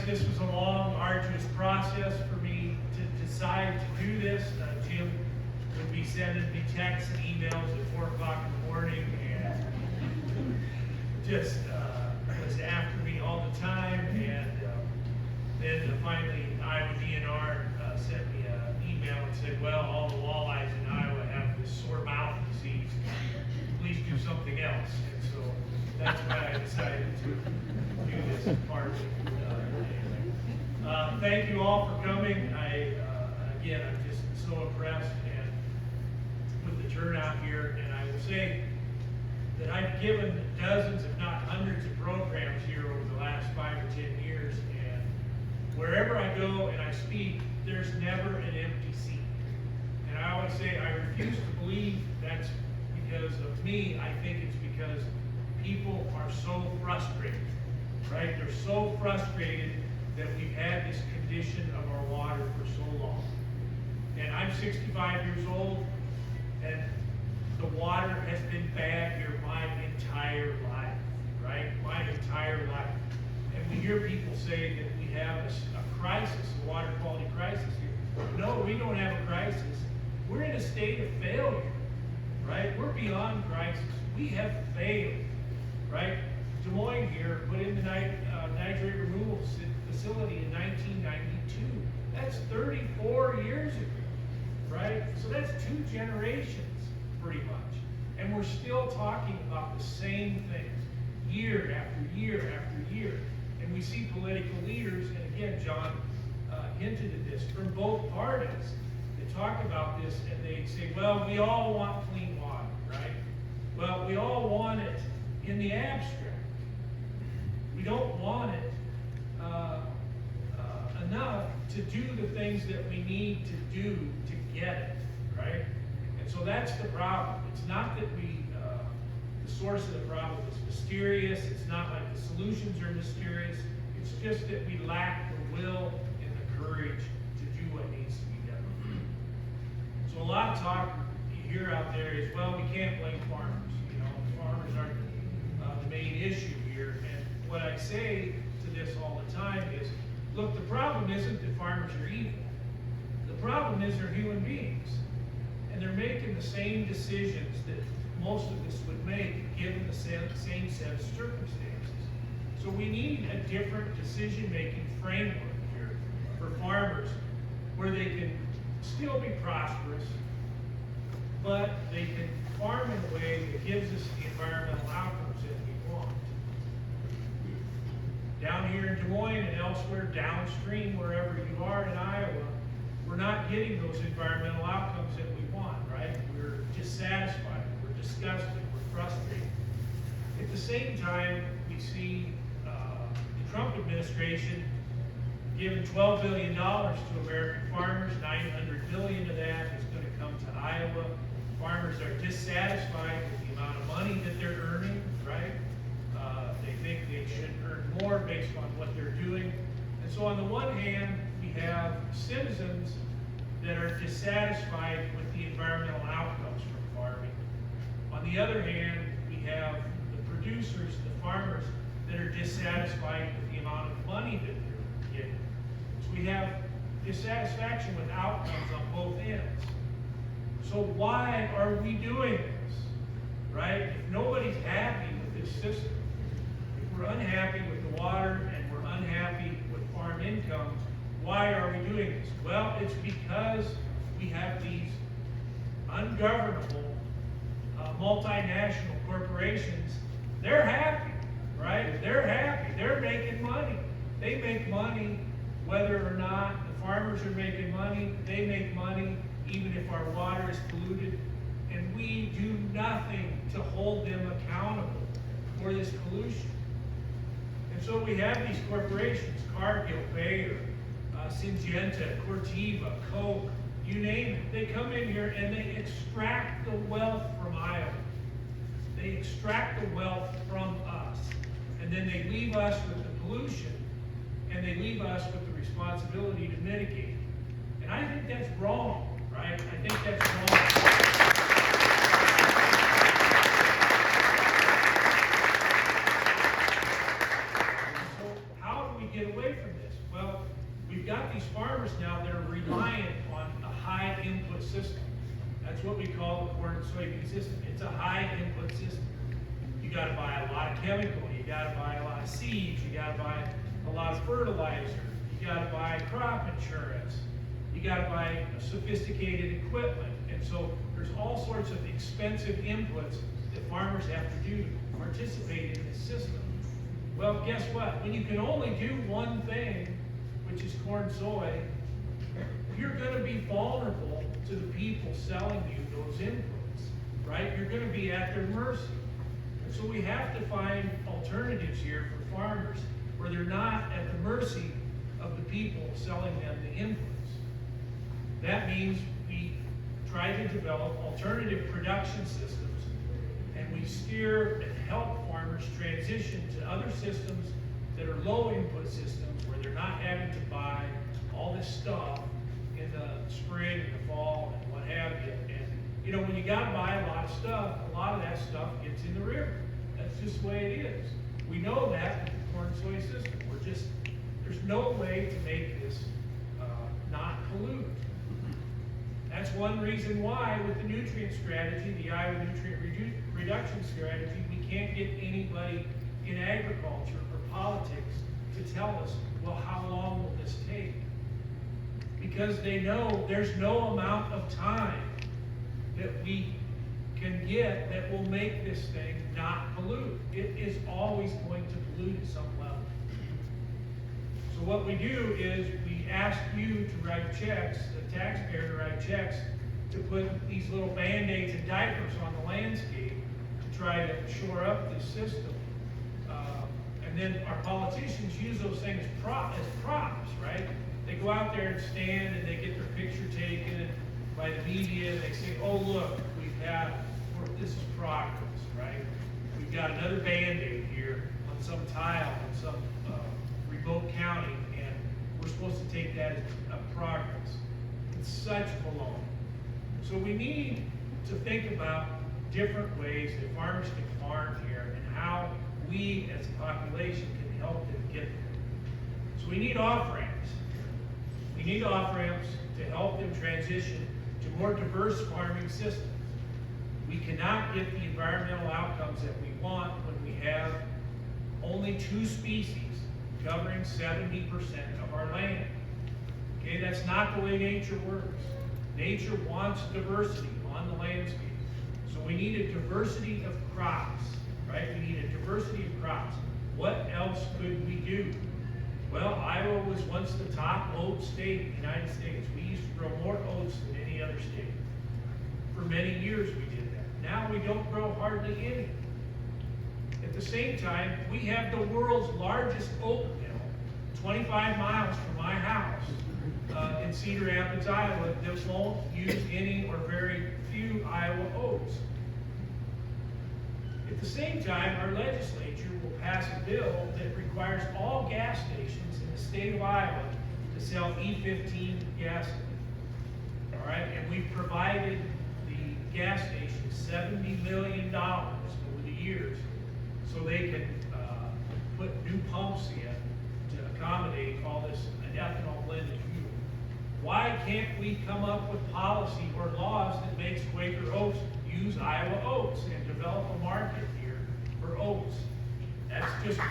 this was a long, arduous process for me to decide to do this. Jim would be sending me texts and emails at 4 o'clock in the morning and just was after me all the time. And then finally, Iowa DNR sent me an email and said, well, all the walleyes in Iowa have this sore mouth disease. Please do something else. And so that's why I decided to do this part. Thank you all for coming. Again, I'm just so impressed with the turnout here, and I will say that I've given dozens, if not hundreds, of programs here over the last 5 or 10 years, and wherever I go and I speak, there's never an empty seat. And I always say I refuse to believe that's because of me. I think it's because people are so frustrated, right? They're so frustrated that we've had this condition of our water for so long. And I'm 65 years old, and the water has been bad here my entire life, right? My entire life. And we hear people say that we have a crisis, a water quality crisis here. No, we don't have a crisis. We're in a state of failure, right? We're beyond crisis. We have failed, right? Des Moines here put in the nitrate removal facility in 1992. That's 34 years ago, right? So that's 2 generations, pretty much. And we're still talking about the same things, year after year after year. And we see political leaders, and again, John hinted at this, from both parties, that talk about this, and they say, well, we all want clean water, right? Well, we all want it in the abstract. We don't want it enough to do the things that we need to do to get it, right? And so that's the problem. It's not that the source of the problem is mysterious. It's not like the solutions are mysterious. It's just that we lack the will and the courage to do what needs to be done. So a lot of talk you hear out there is, well, we can't blame farmers. You know, farmers aren't the main issue here. And what I say to this all the time is, look, the problem isn't that farmers are evil. The problem is they're human beings. And they're making the same decisions that most of us would make given the same set of circumstances. So we need a different decision-making framework here for farmers where they can still be prosperous, but they can farm in a way that gives us the environmental outcomes that we want. Down here in Des Moines and elsewhere downstream, wherever you are in Iowa, we're not getting those environmental outcomes that we want, right? We're dissatisfied, we're disgusted, we're frustrated. At the same time, we see the Trump administration giving $12 billion to American farmers. $900 billion of that is going to come to Iowa. Farmers are dissatisfied with the amount of money that they're earning, right? They think they should earn more based on what they're doing. And so on the one hand, we have citizens that are dissatisfied with the environmental outcomes from farming. On the other hand, we have the producers, the farmers, that are dissatisfied with the amount of money that they're getting. So we have dissatisfaction with outcomes on both ends. So why are we doing this, right? If nobody's happy with this system, if we're unhappy with the water and we're unhappy with farm incomes, why are we doing this? Well, it's because we have these ungovernable multinational corporations. They're happy, right? They're happy. They're making money. They make money whether or not the farmers are making money. They make money even if our water is polluted. And we do nothing to hold them accountable for this pollution. And so we have these corporations, Cargill, Bayer, Syngenta, Corteva, Coke, you name it. They come in here and they extract the wealth from Iowa. They extract the wealth from us. And then they leave us with the pollution, and they leave us with the responsibility to mitigate it. And I think that's wrong, right? I think that's wrong. So how do we get away from this? farmers now that are reliant on a high input system. That's what we call the corn and soybean system. It's a high input system. You got to buy a lot of chemical. You got to buy a lot of seeds. You got to buy a lot of fertilizer. You got to buy crop insurance. You got to buy sophisticated equipment. And so there's all sorts of expensive inputs that farmers have to do to participate in this system. Well, guess what? When you can only do one thing, which is corn soy, you're going to be vulnerable to the people selling you those inputs, right? You're going to be at their mercy. And so we have to find alternatives here for farmers where they're not at the mercy of the people selling them the inputs. That means we try to develop alternative production systems, and we steer and help farmers transition to other systems that are low input systems where they're not having to buy all this stuff in the spring and the fall and what have you. And you know, when you gotta buy a lot of stuff, a lot of that stuff gets in the river. That's just the way it is. We know that with the corn soy system. There's no way to make this not pollute. That's one reason why with the nutrient strategy, the Iowa nutrient reduction strategy, we can't get anybody in agriculture or politics to tell us, well, how long will this take? Because they know there's no amount of time that we can get that will make this thing not pollute. It is always going to pollute at some level. So what we do is we ask you to write checks, the taxpayer to write checks, to put these little band-aids and diapers on the landscape to try to shore up this system. And then our politicians use those things as props, right? They go out there and stand and they get their picture taken by the media and they say, oh look, this is progress, right? We've got another band-aid here on some tile in some remote county, and we're supposed to take that as a progress. It's such baloney. So we need to think about different ways that farmers can farm here and how we as a population can help them get there. So we need off-ramps. We need off-ramps to help them transition to more diverse farming systems. We cannot get the environmental outcomes that we want when we have only 2 species covering 70% of our land. Okay, that's not the way nature works. Nature wants diversity on the landscape. So we need a diversity of crops, right? We need a diversity of crops. What else could we do? Well, Iowa was once the top oat state in the United States. We used to grow more oats than any other state. For many years we did that. Now we don't grow hardly any. At the same time, we have the world's largest oat mill, 25 miles from my house in Cedar Rapids, Iowa, that won't use any or very few Iowa oats. At the same time, our legislature will pass a bill that requires all gas stations in the state of Iowa to sell E15 gasoline. All right, and we've provided the gas stations $70 million over the years so they can put new pumps in to accommodate all this ethanol blended fuel. Why can't we come up with policy or laws that makes Quaker oats use Iowa oats and develop a market here for oats? That's just... one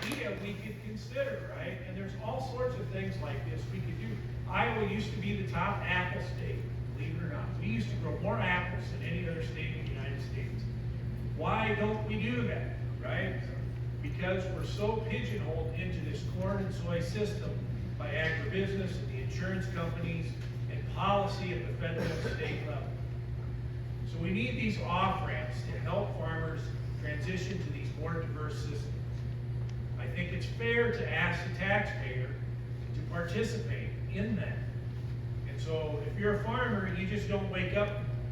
idea we could consider, right? And there's all sorts of things like this we could do. Iowa used to be the top apple state, believe it or not. We used to grow more apples than any other state in the United States. Why don't we do that, right? Because we're so pigeonholed into this corn and soy system by agribusiness and the insurance companies and policy at the federal and state level. So we need these off-ramps to help farmers transition to these more diverse systems. I think it's fair to ask the taxpayer to participate in that. And so if you're a farmer, you just don't wake up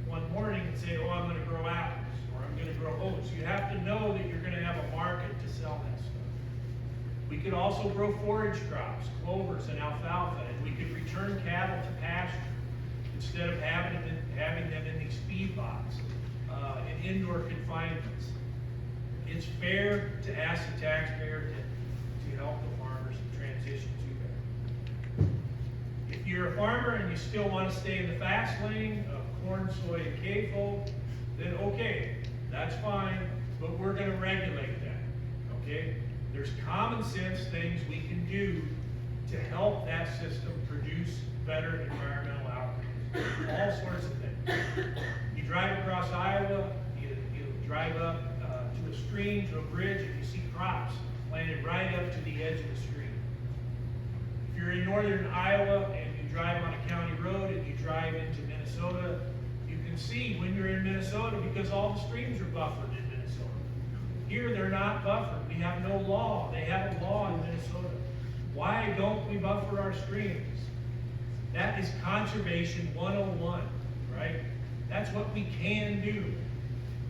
one morning and say, oh, I'm going to grow apples or I'm going to grow oats. You have to know that you're going to have a market to sell that stuff. We could also grow forage crops, clovers and alfalfa, and we could return cattle to pasture instead of having them in these feedlots, in indoor confinements. It's fair to ask the taxpayer to help the farmers transition to that. If you're a farmer and you still want to stay in the fast lane of corn, soy, and CAFO, then okay, that's fine, but we're going to regulate that, okay? There's common sense things we can do to help that system produce better environmental outcomes. All sorts of things. You drive across Iowa, you drive up to a stream, to a bridge, and you see crops planted right up to the edge of the stream. If you're in northern Iowa and you drive on a county road and you drive into Minnesota, you can see when you're in Minnesota because all the streams are buffered in Minnesota. Here they're not buffered. We have no law. They have a law in Minnesota. Why don't we buffer our streams? That is Conservation 101, right? That's what we can do.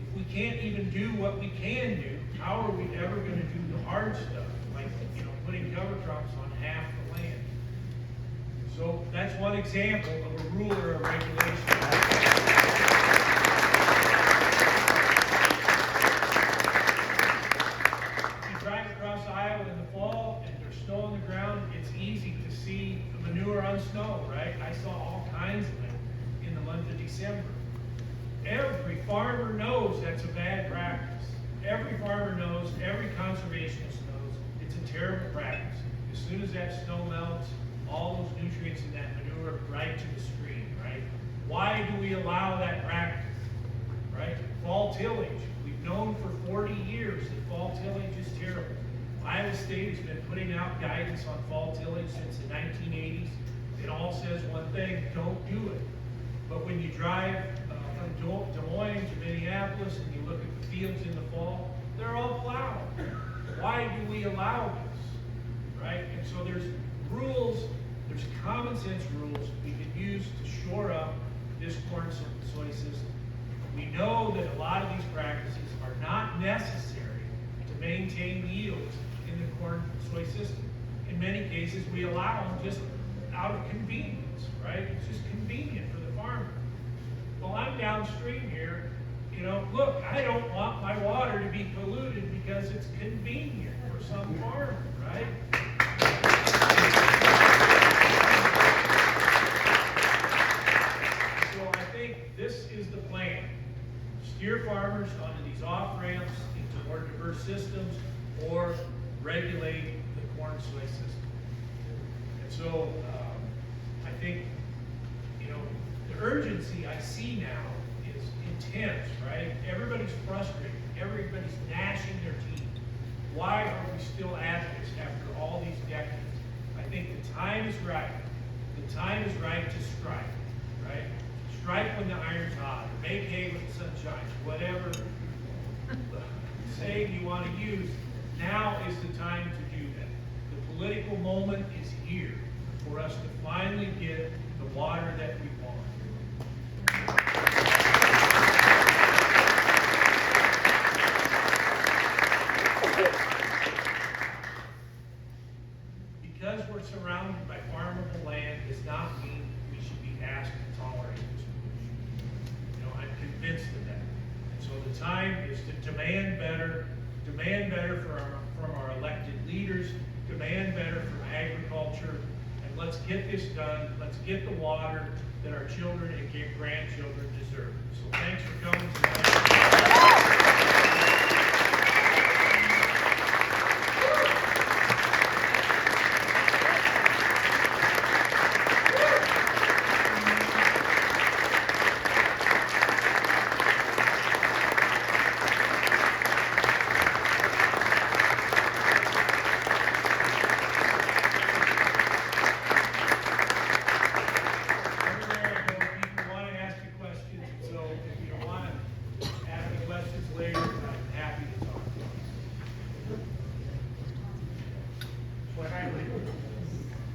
If we can't even do what we can do, how are we ever going to do the hard stuff, like putting cover crops on half the land? So that's one example of a rule or a regulation. Across Iowa in the fall and there's snow on the ground, it's easy to see the manure on snow, right? I saw all kinds of it in the month of December. Every farmer knows that's a bad practice. Every farmer knows, every conservationist knows it's a terrible practice. As soon as that snow melts, all those nutrients in that manure right to the stream, right? Why do we allow that practice, right? Fall tillage. We've known for 40 years that fall tillage is terrible. Iowa State has been putting out guidance on fall tillage since the 1980s. It all says one thing: don't do it. But when you drive from Des Moines to Minneapolis and you look at the fields in the fall, they're all plowed. Why do we allow this, right? And so there's rules, there's common sense rules we can use to shore up this corn soy system. We know that a lot of these practices are not necessary to maintain yields in the corn soy system. In many cases, we allow them just out of convenience, right? It's just convenient for the farmer. Well, I'm downstream here, look, I don't want my water to be polluted because it's convenient for some farmer, right? So I think this is the plan. Steer farmers onto these off-ramps into more diverse systems, or regulate the corn soy system. And so I think, the urgency I see now is intense, right? Everybody's frustrated. Everybody's gnashing their teeth. Why are we still at this after all these decades? I think the time is right. The time is right to strike, right? Strike when the iron's hot, or make hay when the sun shines, whatever saying you want to use. Now is the time to do that. The political moment is here for us to finally get the water that we want. Because we're surrounded by farmable land does not mean we should be asked to tolerate this pollution. I'm convinced of that. And so the time is to demand better from our elected leaders, demand better from agriculture, and let's get this done. Let's get the water that our children and grandchildren deserve. So thanks for coming tonight.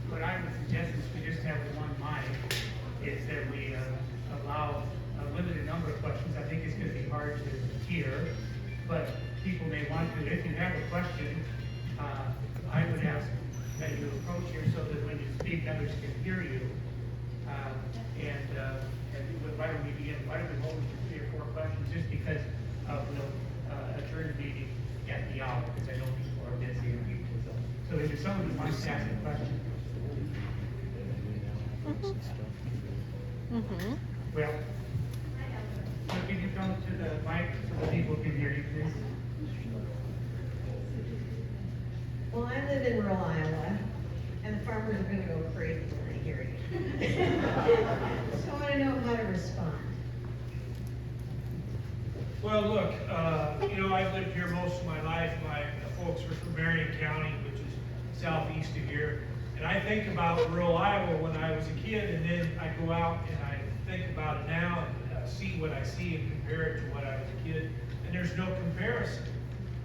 What I would suggest is we just have one mic, is that we allow a limited number of questions. I think it's going to be hard to hear, but people may want to. If you have a question, I would ask that you approach here so that when you speak, others can hear you. Why don't we begin? Why don't we hold it to 3 or 4 questions, just because of the adjourned meeting now, because I know people are busy and people, so if there's someone who wants to ask a question. Well, so can you come to the mic so the people can hear you, please? Well, I live in rural Iowa, and the farmers are gonna go crazy when they hear you. So I wanna know how to respond. Well, look, I've lived here most of my life. My folks were from Marion County, which is southeast of here. And I think about rural Iowa when I was a kid, and then I go out and I think about it now and see what I see and compare it to what I was a kid. And there's no comparison,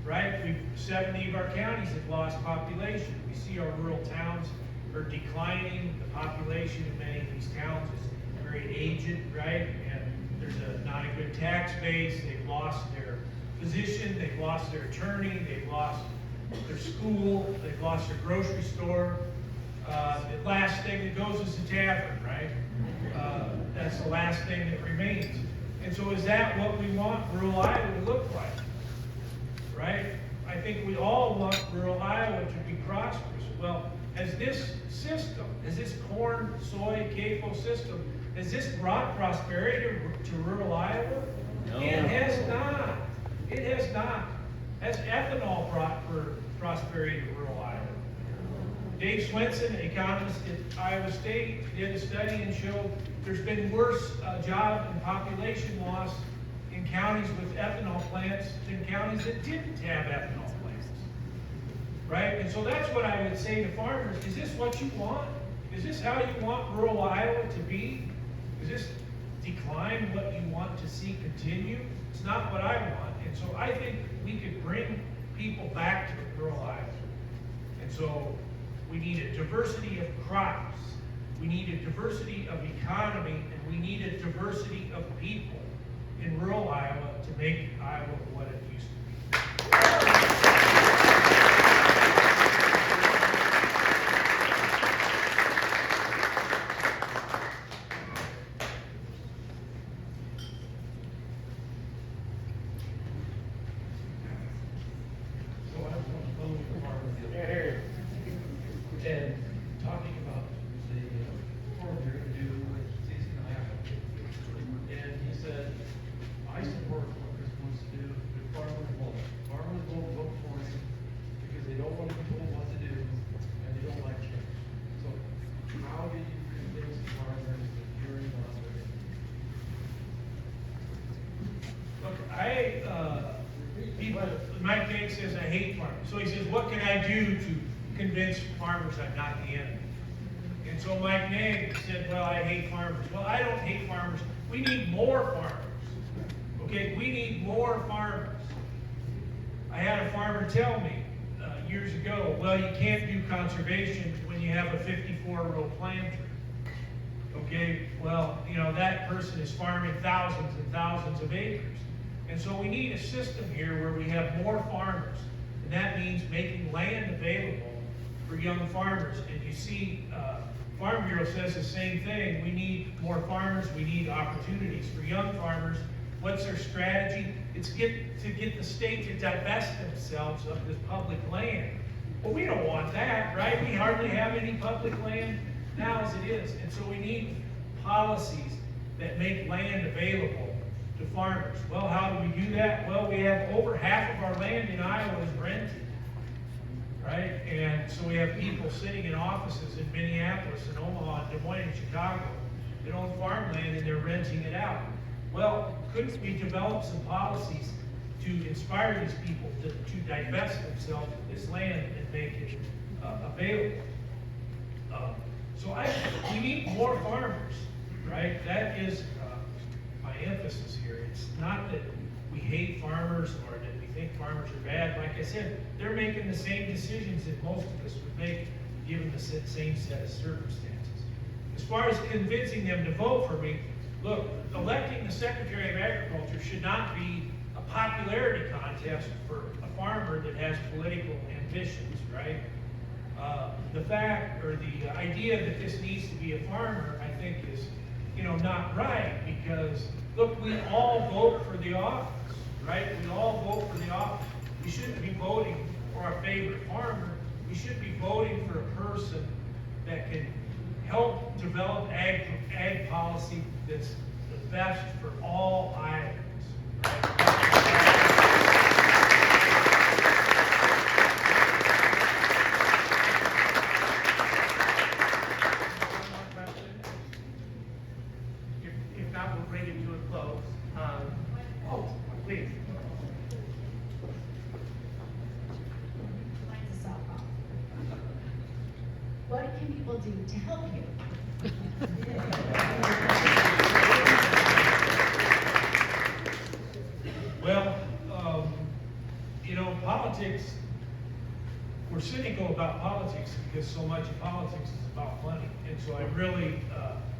right? 70 of our counties have lost population. We see our rural towns are declining. The population in many of these towns is very aged, right? And there's not a good tax base. They've lost their position. They've lost their attorney. They've lost their school. They've lost their grocery store. The last thing that goes is the tavern, right? That's the last thing that remains. And so is that what we want rural Iowa to look like? Right? I think we all want rural Iowa to be prosperous. Well, has this system, has this corn, soy, CAFO system, has this brought prosperity to rural Iowa? No. It has not. It has not. Has ethanol brought prosperity to rural Iowa? Dave Swenson, economist at Iowa State, did a study and showed there's been worse job and population loss in counties with ethanol plants than counties that didn't have ethanol plants. Right? And so that's what I would say to farmers. Is this what you want? Is this how you want rural Iowa to be? Is this decline what you want to see continue? It's not what I want. And so I think we could bring people back to rural Iowa. And so we need a diversity of crops. We need a diversity of economy, and we need a diversity of people in rural Iowa to make Iowa what it used to be. And talking about the farm you're gonna do with seasonal apple. And he said, I support what Chris wants to do, but farmers won't. Farmers won't vote for him because they don't want to be told what to do and they don't like change. So how did you convince farmers that you're in line? Look, Mike Bank says I hate farmers. So he says, what can I do to convince farmers I'm not the enemy? And so Mike Nag said, well, I hate farmers. Well, I don't hate farmers. We need more farmers. Okay, we need more farmers. I had a farmer tell me years ago, well, you can't do conservation when you have a 54-row planter. Okay, well, that person is farming thousands and thousands of acres. And so we need a system here where we have more farmers. And that means making land available for young farmers. And you see, Farm Bureau says the same thing. We need more farmers. We need opportunities for young farmers. What's their strategy? It's to get the state to divest themselves of this public land. Well, we don't want that, right? We hardly have any public land now as it is. And so we need policies that make land available to farmers. Well, how do we do that? Well, we have over half of our land in Iowa is rented. Right? And so we have people sitting in offices in Minneapolis and Omaha, Des Moines, and Chicago that own farmland and they're renting it out. Well, couldn't we develop some policies to inspire these people to divest themselves of this land and make it available? We need more farmers, right? That is my emphasis here. It's not that we hate farmers or that we think farmers are bad. Like I said, they're making the same decisions that most of us would make given the same set of circumstances. As far as convincing them to vote for me, look, electing the Secretary of Agriculture should not be a popularity contest for a farmer that has political ambitions, right? The fact or the idea that this needs to be a farmer, I think, is not right, because look, we all vote for the office, right? We all vote for the office. You shouldn't be voting for a favorite farmer. You should be voting for a person that can help develop ag policy that's the best for all Iowans. If not, we'll bring it to a close. Please. Mine's a softball. What can people do to help you? Well, politics, we're cynical about politics because so much of politics is about money. And so I really,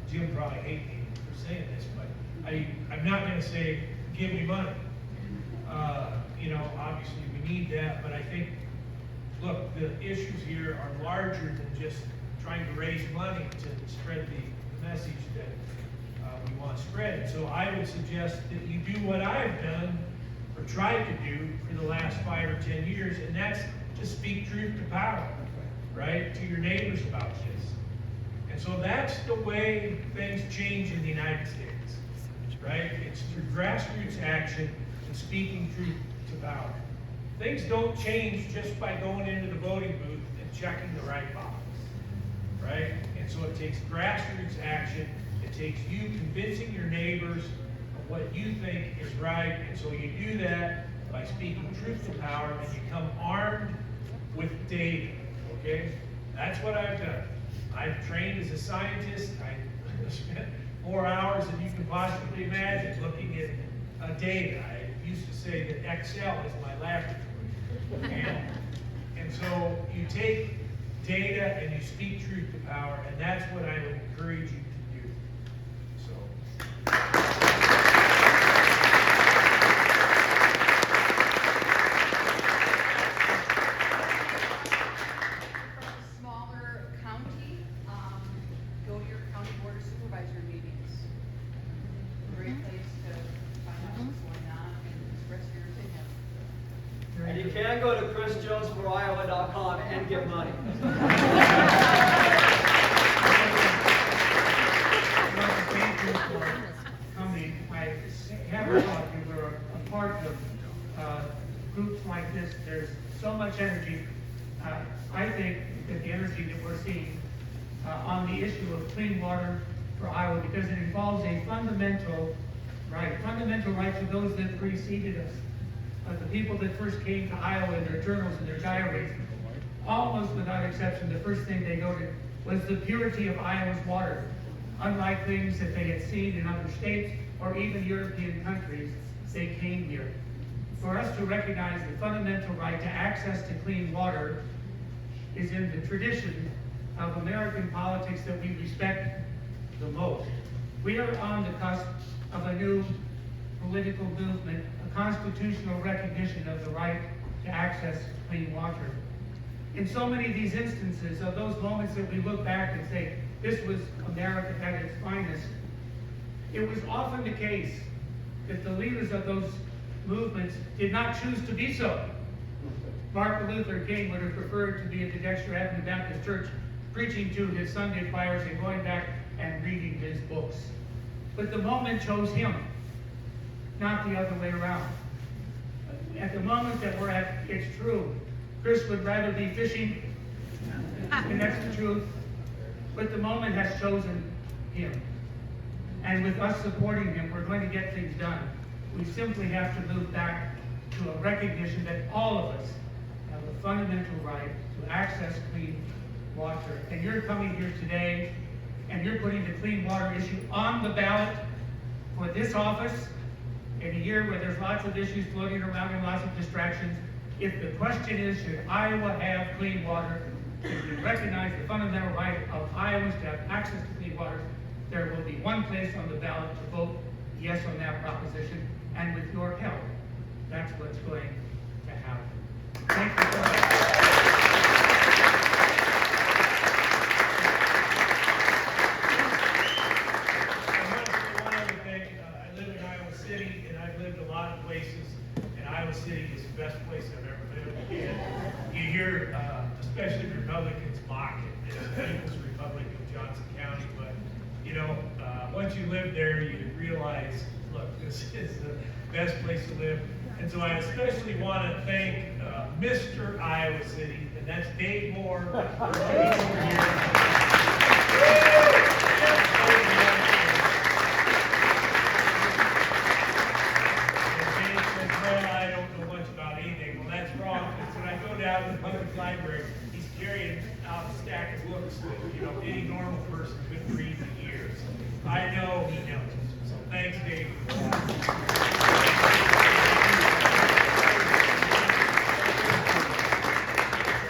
Jim probably hates me for saying this, but I'm not going to say, give me money. Obviously we need that, but I think, look, the issues here are larger than just trying to raise money to spread the message that we want spread. So I would suggest that you do what I've done or tried to do for the last 5 or 10 years, and that's to speak truth to power, right, to your neighbors about this. And so that's the way things change in the United States, right? It's through grassroots action and speaking truth to power. Things don't change just by going into the voting booth and checking the right box, right? And so it takes grassroots action. It takes you convincing your neighbors of what you think is right. And so you do that by speaking truth to power, and you come armed with data, okay? That's what I've done. I've trained as a scientist. I spent more hours than you can possibly imagine looking at data. I used to say that Excel is my laboratory. And so you take data and you speak truth to power, and that's what I would encourage you to do. So. From a smaller county, go to your county board of supervisor meetings. Great place to find out what's going on and express your opinion. And you can go to chrisjonesforiowa.com and give money. Thank you for coming. I never thought you were a part of groups like this. There's so much energy. I think that the energy that we're seeing on the issue of clean water for Iowa, because it involves a fundamental right to those that preceded us. The people that first came to Iowa in their journals and their diaries, almost without exception, the first thing they noted was the purity of Iowa's water. Unlike things that they had seen in other states or even European countries, they came here. For us to recognize the fundamental right to access to clean water is in the tradition of American politics that we respect the most. We are on the cusp of a new political movement, a constitutional recognition of the right to access clean water. In so many of these instances, of those moments that we look back and say, this was America at its finest, it was often the case that the leaders of those movements did not choose to be so. Martin Luther King would have preferred to be at the Dexter Avenue Baptist Church preaching to his Sunday choirs and going back and reading his books. But the moment chose him, not the other way around. At the moment that we're at, it's true. Chris would rather be fishing, and that's the truth. But the moment has chosen him. And with us supporting him, we're going to get things done. We simply have to move back to a recognition that all of us have a fundamental right to access clean water. And you're coming here today, and you're putting the clean water issue on the ballot for this office in a year where there's lots of issues floating around and lots of distractions. If the question is, should Iowa have clean water, if we recognize the fundamental right of Iowans to have access to clean water, there will be one place on the ballot to vote yes on that proposition, and with your help, that's what's going to happen. Thank you so much. I want to say one other thing. I live in Iowa City, and I've lived a lot of places, and Iowa City is the best place I've ever hear, especially Republicans mock it, as the People's Republic of Johnson County, but, you know, once you live there, you realize, look, this is the best place to live. And so I especially want to thank Mr. Iowa City, and that's Dave Moore. Over I don't know much about anything. Well, that's wrong, because when I go down to the public library, he's carrying out a stack of books that, you know, any normal person couldn't read in years. I know he knows.